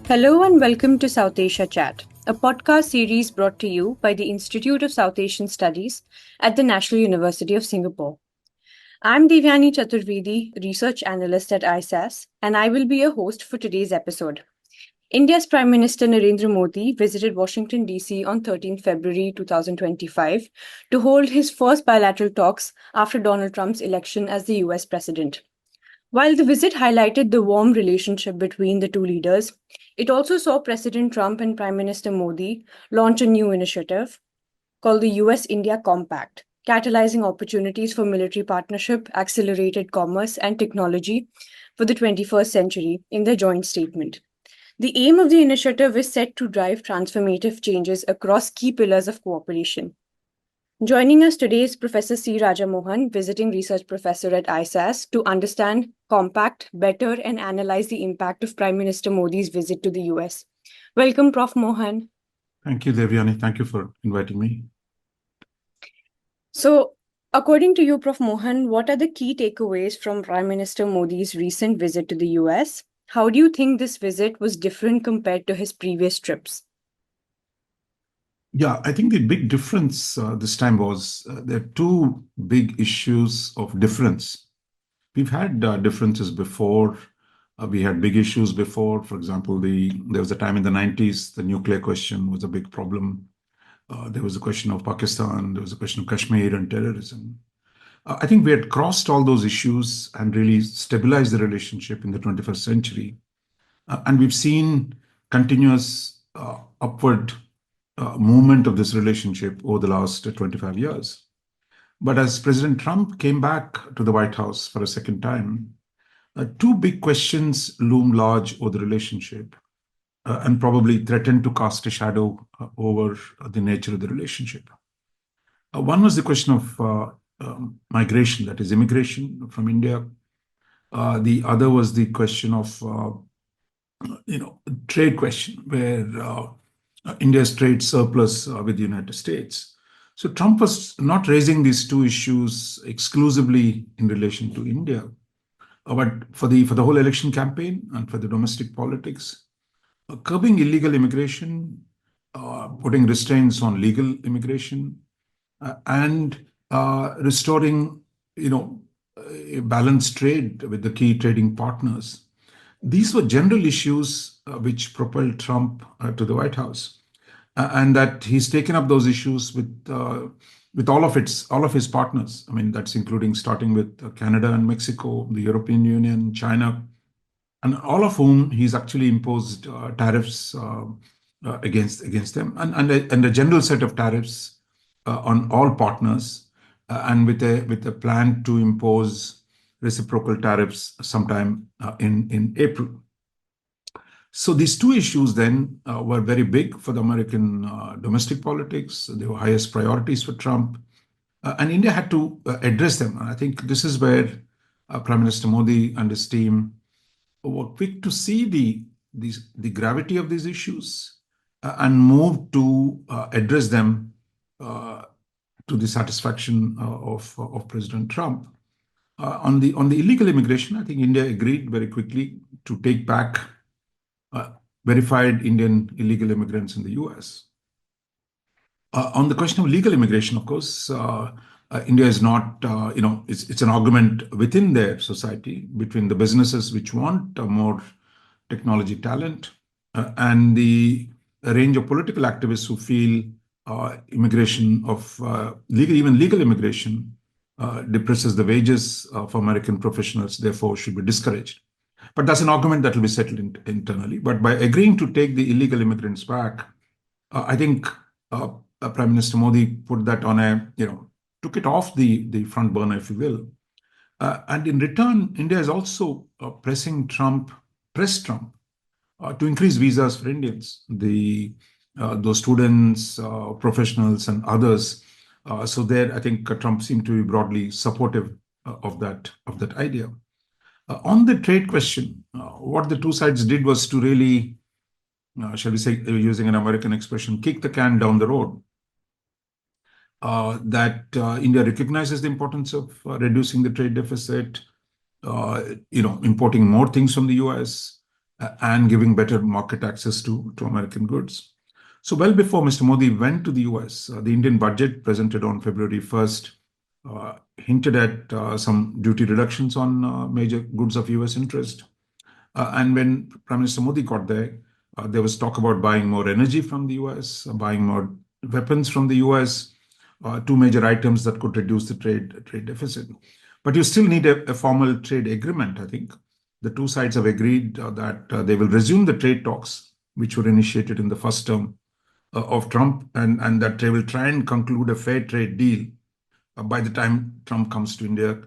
Hello and welcome to South Asia Chat, a podcast series brought to you by the Institute of South Asian Studies at the National University of Singapore. I'm Devyani Chaturvedi, Research Analyst at ISAS, and I will be your host for today's episode. India's Prime Minister Narendra Modi visited Washington D.C. on 13 February 2025 to hold his first bilateral talks after Donald Trump's election as the US President. While the visit highlighted the warm relationship between the two leaders, it also saw President Trump and Prime Minister Modi launch a new initiative called the US India Compact, catalyzing opportunities for military partnership, accelerated commerce, and technology for the 21st century in their joint statement. The aim of the initiative is set to drive transformative changes across key pillars of cooperation. Joining us today is Professor C Raja Mohan, visiting research professor at ISAS, to understand Compact better and analyze the impact of Prime Minister Modi's visit to the US. Welcome, Prof. Mohan. Thank you, Devyani. Thank you for inviting me. So, according to you, Prof. Mohan, what are the key takeaways from Prime Minister Modi's recent visit to the US? How do you think this visit was different compared to his previous trips? Yeah, I think the big difference this time was there are two big issues of difference. We've had differences before. We had big issues before. For example, there was a time in the 90s, the nuclear question was a big problem. There was a question of Pakistan. There was a question of Kashmir and terrorism. I think we had crossed all those issues and really stabilized the relationship in the 21st century. And we've seen continuous upward movement of this relationship over the last 25 years. But as President Trump came back to the White House for a second time, two big questions loom large over the relationship and probably threaten to cast a shadow over the nature of the relationship. One was the question of migration, that is immigration from India. The other was the question of trade question, where India's trade surplus with the United States. So Trump was not raising these two issues exclusively in relation to India, but for the whole election campaign and for the domestic politics, curbing illegal immigration, putting restraints on legal immigration, and restoring, a balanced trade with the key trading partners. These were general issues which propelled Trump to the White House, and that he's taken up those issues with all of his partners. I mean, that's including starting with Canada and Mexico, the European Union, China, and all of whom he's actually imposed tariffs against them, and a general set of tariffs on all partners, and with a plan to impose reciprocal tariffs sometime in April. So these two issues then were very big for the American domestic politics. They were highest priorities for Trump, and India had to address them. And I think this is where Prime Minister Modi and his team were quick to see the gravity of these issues and move to address them to the satisfaction of President Trump. On the illegal immigration, I think India agreed very quickly to take back verified Indian illegal immigrants in the US. On the question of legal immigration, of course, India is not, it's an argument within their society between the businesses which want more technology talent and the range of political activists who feel immigration of even legal immigration depresses the wages of American professionals, therefore should be discouraged. But that's an argument that will be settled internally. But by agreeing to take the illegal immigrants back, I think Prime Minister Modi put that on took it off the front burner, if you will. And in return, India is also pressed Trump to increase visas for Indians, those students, professionals, and others. So there, I think Trump seemed to be broadly supportive of that idea. On the trade question, what the two sides did was to really, shall we say, using an American expression, kick the can down the road. That India recognizes the importance of reducing the trade deficit, importing more things from the US, and giving better market access to American goods. So, well before Mr. Modi went to the US, the Indian budget presented on February 1st hinted at some duty reductions on major goods of US interest. And when Prime Minister Modi got there was talk about buying more energy from the US, buying more weapons from the US, two major items that could reduce the trade deficit. But you still need a formal trade agreement, I think. The two sides have agreed that they will resume the trade talks, which were initiated in the first term of Trump, and that they will try and conclude a fair trade deal by the time Trump comes to India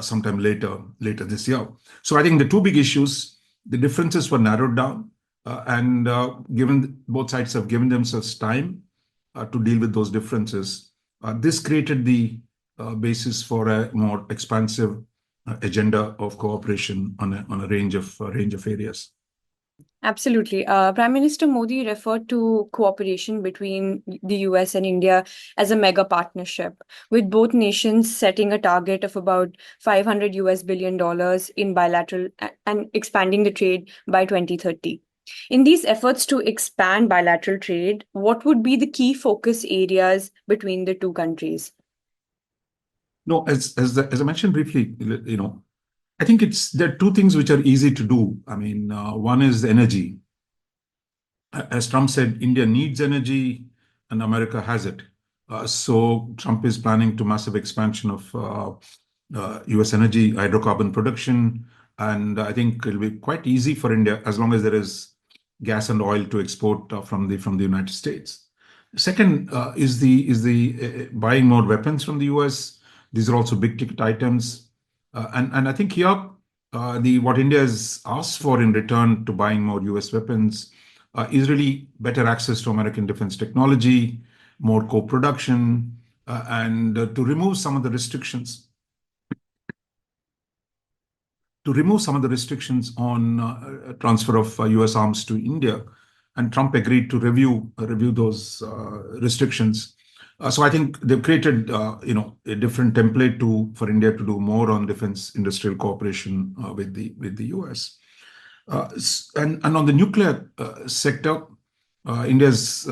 sometime later this year. So I think the two big issues, the differences were narrowed down, and given both sides have given themselves time to deal with those differences, this created the basis for a more expansive agenda of cooperation on a range of areas. Absolutely. Prime Minister Modi referred to cooperation between the US and India as a mega partnership, with both nations setting a target of about $500 billion in bilateral and expanding the trade by 2030. In these efforts to expand bilateral trade, what would be the key focus areas between the two countries? No, as I mentioned briefly, I think there are two things which are easy to do. I mean, one is energy. As Trump said, India needs energy and America has it. So Trump is planning to massive expansion of US energy, hydrocarbon production. And I think it'll be quite easy for India as long as there is gas and oil to export from the United States. Second is the buying more weapons from the US. These are also big ticket items. And I think here the what India has asked for in return to buying more US weapons is really better access to American defense technology, more co-production, and to remove some of the restrictions. To remove some of the restrictions on transfer of US arms to India, and Trump agreed to review those restrictions. So I think they've created, a different template for India to do more on defense industrial cooperation with the US. And on the nuclear sector, India's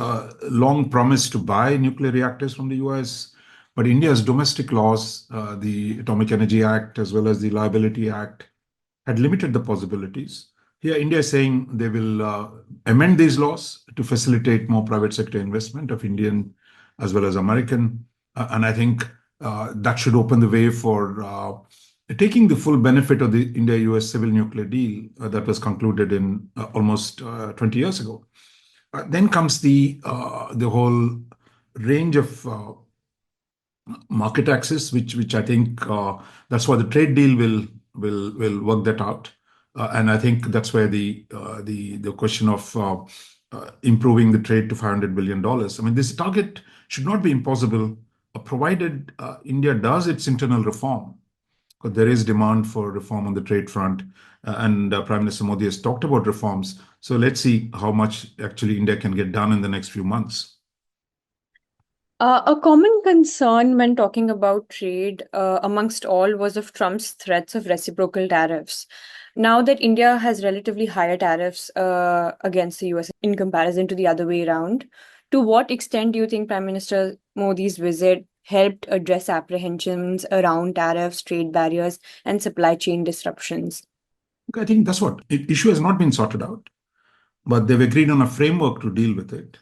long promised to buy nuclear reactors from the US, but India's domestic laws, the Atomic Energy Act as well as the Liability Act, had limited the possibilities. Here, India is saying they will amend these laws to facilitate more private sector investment of Indian as well as American. And I think that should open the way for taking the full benefit of the India-US civil nuclear deal that was concluded in almost 20 years ago. Then comes the whole range of market access, which I think that's why the trade deal will work that out. And I think that's where the question of improving the trade to $500 billion. I mean, this target should not be impossible, provided India does its internal reform, because there is demand for reform on the trade front. And Prime Minister Modi has talked about reforms. So let's see how much actually India can get done in the next few months. A common concern when talking about trade amongst all was of Trump's threats of reciprocal tariffs. Now that India has relatively higher tariffs against the US in comparison to the other way around, to what extent do you think Prime Minister Modi's visit helped address apprehensions around tariffs, trade barriers, and supply chain disruptions? I think that's what issue has not been sorted out, but they've agreed on a framework to deal with it.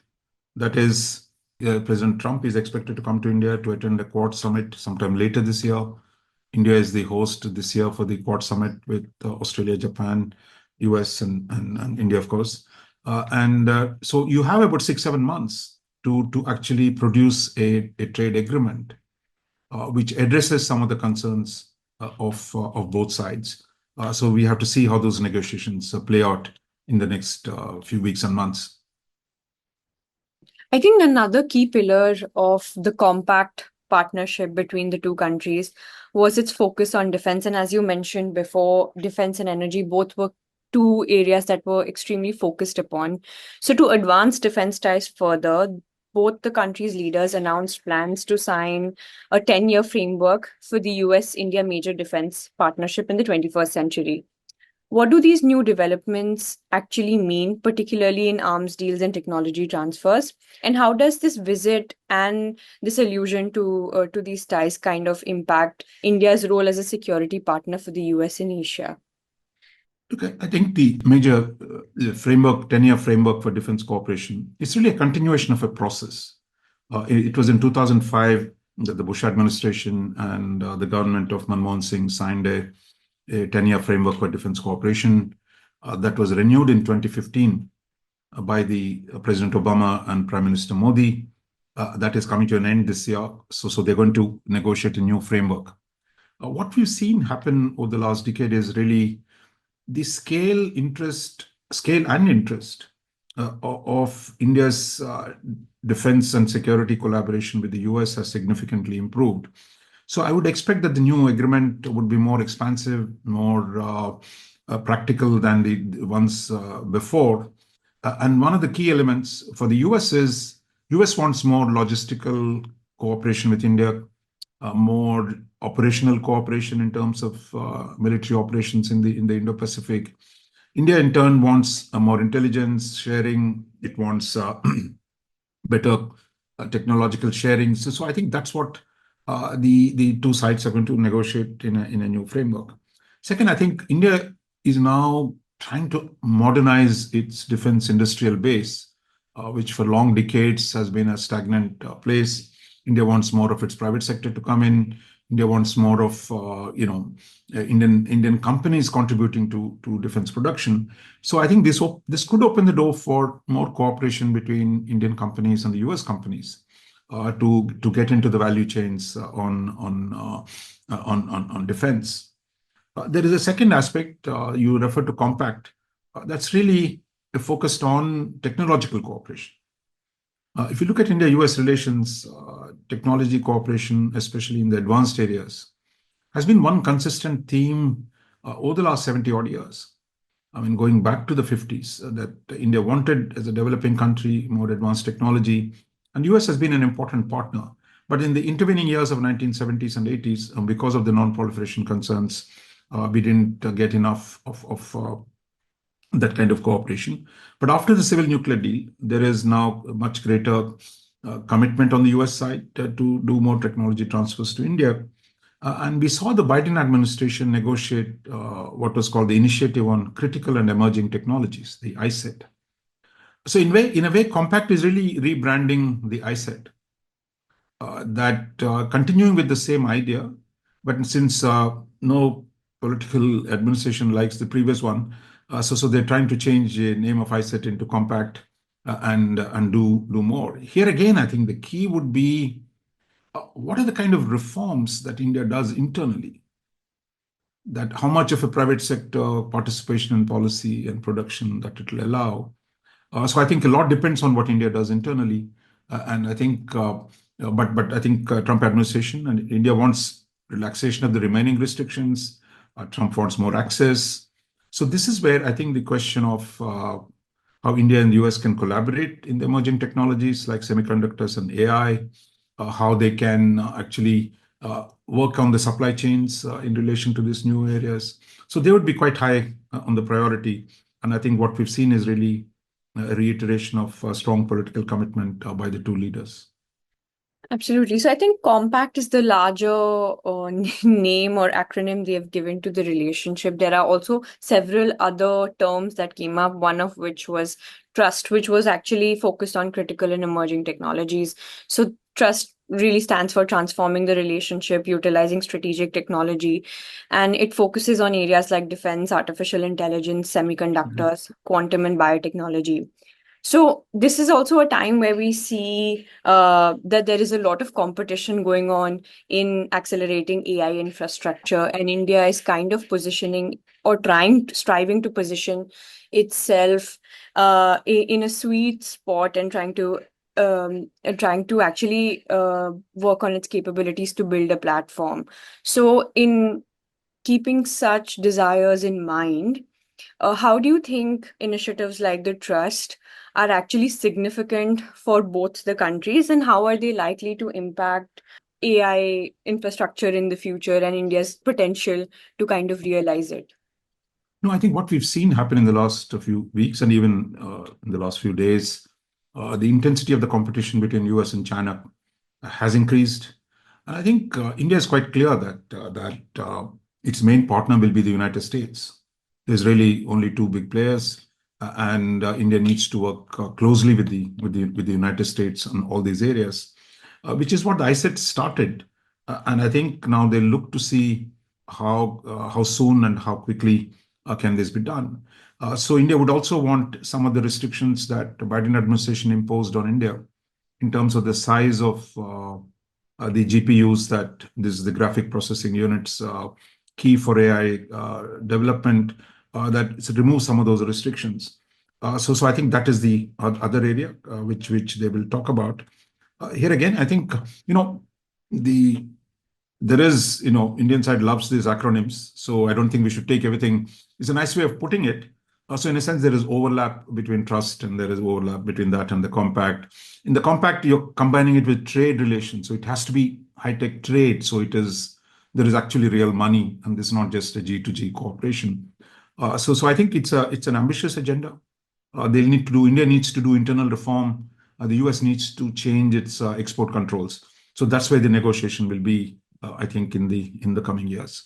That is, President Trump is expected to come to India to attend a Quad summit sometime later this year. India is the host this year for the Quad summit with Australia, Japan, US, and India, of course. So you have about 6-7 months to actually produce a trade agreement which addresses some of the concerns of both sides. So we have to see how those negotiations play out in the next few weeks and months. I think another key pillar of the compact partnership between the two countries was its focus on defense. And as you mentioned before, defense and energy both were two areas that were extremely focused upon. So, to advance defense ties further, both the countries' leaders announced plans to sign a 10-year framework for the US India major defense partnership in the 21st century. What do these new developments actually mean, particularly in arms deals and technology transfers? And how does this visit and this allusion to these ties kind of impact India's role as a security partner for the US in Asia? Look, I think the major framework, 10-year framework for defense cooperation, is really a continuation of a process. It was in 2005 that the Bush administration and the government of Manmohan Singh signed a 10-year framework for defense cooperation that was renewed in 2015 by the President Obama and Prime Minister Modi. That is coming to an end this year. So they're going to negotiate a new framework. What we've seen happen over the last decade is really the scale and interest of India's defense and security collaboration with the US has significantly improved. So I would expect that the new agreement would be more expansive, more practical than the ones before. And one of the key elements for the US is US wants more logistical cooperation with India, more operational cooperation in terms of military operations in the Indo-Pacific. India, in turn, wants more intelligence sharing. It wants better technological sharing. So I think that's what the two sides are going to negotiate in a new framework. Second, I think India is now trying to modernize its defense industrial base, which for long decades has been a stagnant place. India wants more of its private sector to come in. India wants more of Indian companies contributing to defense production. So I think this could open the door for more cooperation between Indian companies and the US companies to get into the value chains on defense. There is a second aspect you refer to compact that's really focused on technological cooperation. If you look at India-US relations, technology cooperation, especially in the advanced areas, has been one consistent theme over the last 70 odd years. I mean, going back to the 50s, that India wanted, as a developing country, more advanced technology, and US has been an important partner. But in the intervening years of 1970s and 80s, because of the non-proliferation concerns, we didn't get enough of that kind of cooperation. But after the civil nuclear deal, there is now a much greater commitment on the US side to do more technology transfers to India. And we saw the Biden administration negotiate what was called the Initiative on Critical and Emerging Technologies, the ICET. So in a way, Compact is really rebranding the ICET, that continuing with the same idea, but since no political administration likes the previous one, so they're trying to change the name of ICET into Compact and do more. Here again, I think the key would be what are the kind of reforms that India does internally? That how much of a private sector participation in policy and production that it will allow. So I think a lot depends on what India does internally, and I think, but I think Trump administration and India wants relaxation of the remaining restrictions. Trump wants more access. So this is where I think the question of how India and the US can collaborate in the emerging technologies like semiconductors and AI, how they can actually work on the supply chains in relation to these new areas. So they would be quite high on the priority. And I think what we've seen is really a reiteration of strong political commitment by the two leaders. Absolutely. So I think compact is the larger name or acronym they have given to the relationship. There are also several other terms that came up, one of which was trust, which was actually focused on critical and emerging technologies. So trust really stands for transforming the relationship, utilizing strategic technology, and it focuses on areas like defense, artificial intelligence, semiconductors, quantum and biotechnology. So this is also a time where we see that there is a lot of competition going on in accelerating AI infrastructure, and India is kind of positioning or striving to position itself in a sweet spot and trying to actually work on its capabilities to build a platform. So in keeping such desires in mind, how do you think initiatives like the Trust are actually significant for both the countries, and how are they likely to impact AI infrastructure in the future and India's potential to kind of realize it? No, I think what we've seen happen in the last few weeks and even in the last few days, the intensity of the competition between US and China has increased. And I think India is quite clear that its main partner will be the United States. There's really only two big players, and India needs to work closely with the United States on all these areas, which is what the ISET started. And I think now they look to see how soon and how quickly can this be done. So India would also want some of the restrictions that the Biden administration imposed on India in terms of the size of the GPUs, that this is the graphic processing units, key for AI development, that remove some of those restrictions. So I think that is the other area which they will talk about. Here again, I think the there is, Indian side loves these acronyms, so I don't think we should take everything. It's a nice way of putting it. So in a sense, there is overlap between trust and there is overlap between that and the compact. In the compact, you're combining it with trade relations, so it has to be high-tech trade. So there is actually real money, and this is not just a G2G cooperation. So I think it's an ambitious agenda. India needs to do internal reform. The US needs to change its export controls. So that's where the negotiation will be, I think, in the coming years.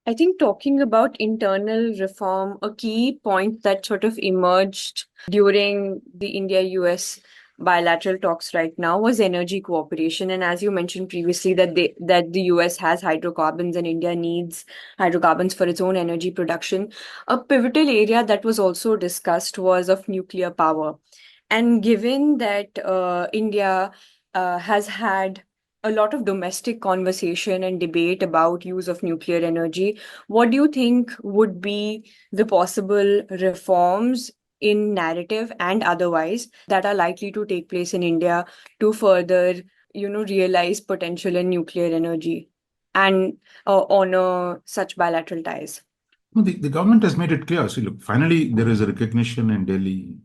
I think talking about internal reform, a key point that sort of emerged during the India-US bilateral talks right now was energy cooperation. And as you mentioned previously, that the US has hydrocarbons and India needs hydrocarbons for its own energy production. A pivotal area that was also discussed was of nuclear power. And given that India has had a lot of domestic conversation and debate about use of nuclear energy, what do you think would be the possible reforms in narrative and otherwise that are likely to take place in India to further, realize potential in nuclear energy and honor such bilateral ties? No, the government has made it clear. See, look, finally, there is a recognition in Delhi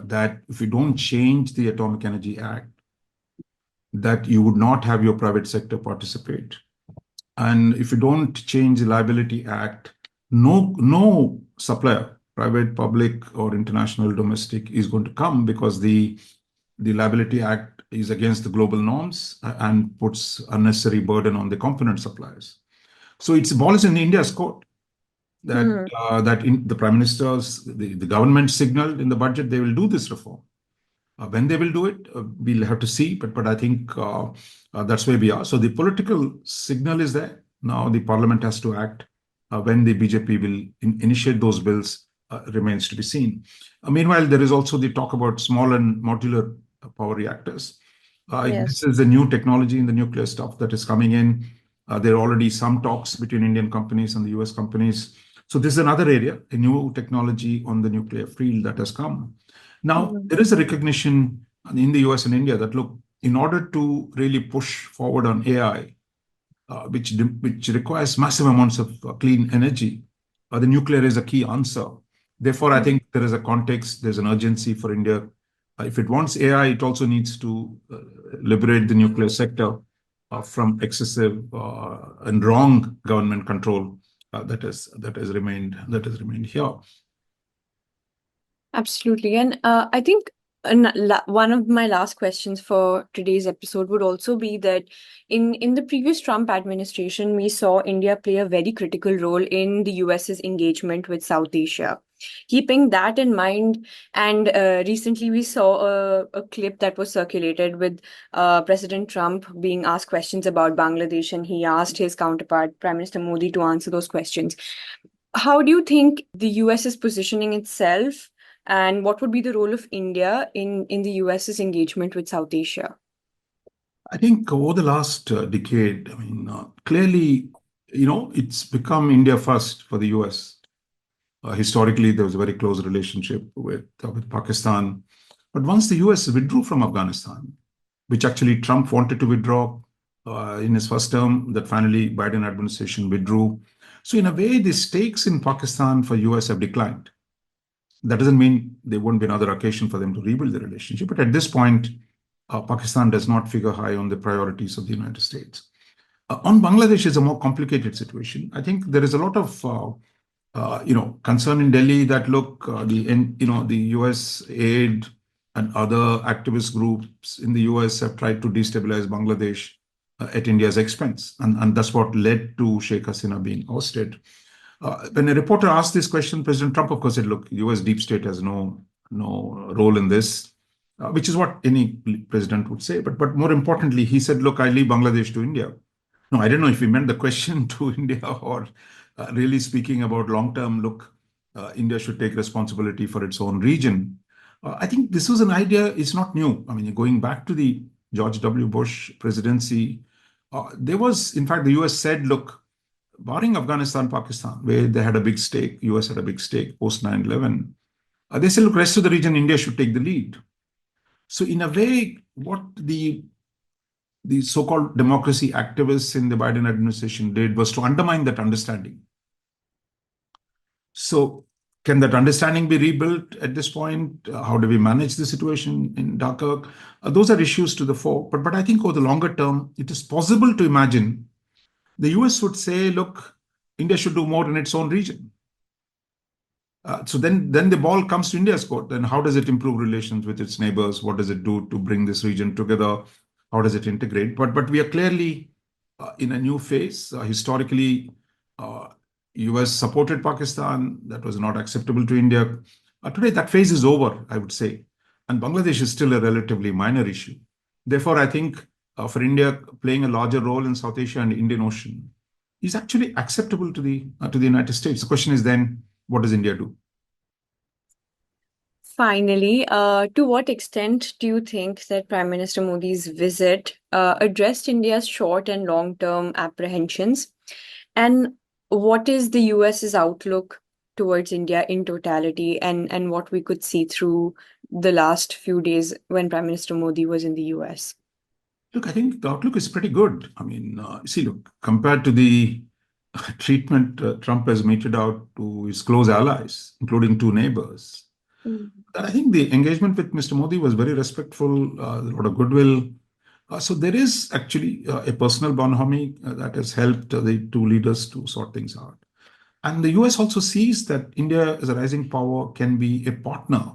that if you don't change the Atomic Energy Act, that you would not have your private sector participate. And if you don't change the Liability Act, no supplier, private, public, or international, domestic, is going to come, because the Liability Act is against the global norms and puts unnecessary burden on the component suppliers. So it's abolished in India's court that Hmm. the Prime Minister's, the government signaled in the budget they will do this reform. When they will do it, we'll have to see. But I think that's where we are. So the political signal is there. Now the parliament has to act. When the BJP will initiate those bills remains to be seen. Meanwhile, there is also the talk about small and modular power reactors. This Yes. is the new technology in the nuclear stuff that is coming in. There are already some talks between Indian companies and the US companies. So this is another area, a new technology on the nuclear field that has come. Now, Hmm. there is a recognition in the US and India that, look, in order to really push forward on AI, which requires massive amounts of clean energy, the nuclear is a key answer. Therefore, I think there is a context, there's an urgency for India. If it wants AI, it also needs to liberate the nuclear sector from excessive and wrong government control that has remained here. Absolutely. And I think one of my last questions for today's episode would also be that in the previous Trump administration, we saw India play a very critical role in the US's engagement with South Asia. Keeping that in mind, and recently we saw a clip that was circulated with President Trump being asked questions about Bangladesh, and he asked his counterpart, Prime Minister Modi, to answer those questions. How do you think the US is positioning itself, and what would be the role of India in the US's engagement with South Asia? I think over the last decade, I mean, clearly, it's become India first for the US. Historically, there was a very close relationship with Pakistan. But once the US withdrew from Afghanistan, which actually Trump wanted to withdraw in his first term, that finally Biden administration withdrew. So in a way, the stakes in Pakistan for US have declined. That doesn't mean there won't be another occasion for them to rebuild the relationship. But at this point, Pakistan does not figure high on the priorities of the United States. On Bangladesh is a more complicated situation. I think there is a lot of concern in Delhi that look, the U.S. aid and other activist groups in the U.S. have tried to destabilize Bangladesh at India's expense, and that's what led to Sheikh Hasina being ousted. When a reporter asked this question, President Trump, of course, said, "Look, U.S. deep state has no role in this," which is what any president would say. But more importantly, he said, "Look, I leave Bangladesh to India." No, I don't know if he meant the question to India or really speaking about long term. Look, India should take responsibility for its own region. I think this was an idea. It's not new. I mean, going back to the George W. Bush presidency, there was, in fact, the U.S. said, "Look, barring Afghanistan, Pakistan, where they had a big stake, US had a big stake post 9/11, they said, look, rest of the region, India should take the lead." So in a way, what the so-called democracy activists in the Biden administration did was to undermine that understanding. So can that understanding be rebuilt at this point? How do we manage the situation in Dhaka? Those are issues to the fore. But I think over the longer term, it is possible to imagine the US would say, look, India should do more in its own region. So then the ball comes to India's court. Then how does it improve relations with its neighbors? What does it do to bring this region together? How does it integrate? But we are clearly in a new phase. Historically, US supported Pakistan. That was not acceptable to India. Today, that phase is over, I would say. And Bangladesh is still a relatively minor issue. Therefore, I think for India playing a larger role in South Asia and Indian Ocean is actually acceptable to the United States. The question is then, what does India do? Finally, to what extent do you think that Prime Minister Modi's visit addressed India's short and long-term apprehensions? And what is the US's outlook towards India in totality, and what we could see through the last few days when Prime Minister Modi was in the US? Look, I think the outlook is pretty good. I mean, see, look, compared to the treatment Trump has meted out to his close allies, including two neighbors, I think the engagement with Mr. Modi was very respectful, a lot of goodwill. So there is actually a personal bonhomie that has helped the two leaders to sort things out. And the US also sees that India as a rising power can be a partner.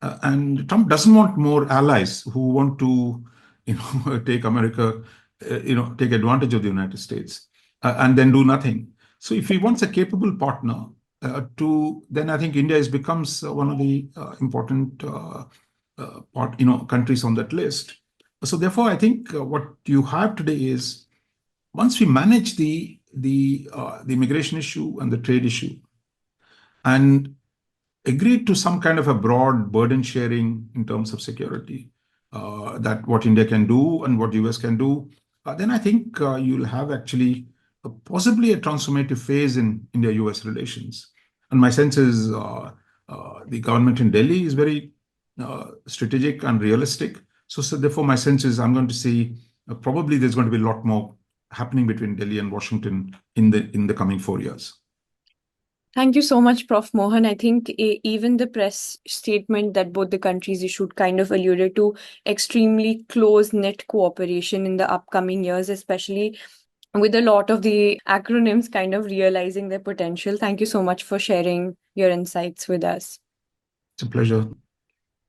And Trump doesn't want more allies who want to, take America, take advantage of the United States and then do nothing. So if he wants a capable partner, then I think India becomes one of the important countries on that list. So therefore, I think what you have today is once we manage the immigration issue and the trade issue, and agreed to some kind of a broad burden sharing in terms of security, that what India can do and what US can do, then I think you'll have actually possibly a transformative phase in India-US relations. And my sense is the government in Delhi is very strategic and realistic. So therefore, my sense is I'm going to see probably there's going to be a lot more happening between Delhi and Washington in the coming 4 years. Thank you so much, Prof. Mohan. I think even the press statement that both the countries issued kind of alluded to extremely close-knit cooperation in the upcoming years, especially with a lot of the acronyms kind of realizing their potential. Thank you so much for sharing your insights with us. It's a pleasure.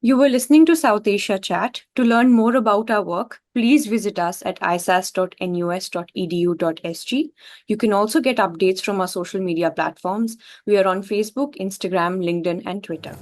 You were listening to South Asia Chat. To learn more about our work, please visit us at isas.nus.edu.sg. You can also get updates from our social media platforms. We are on Facebook, Instagram, LinkedIn, and Twitter.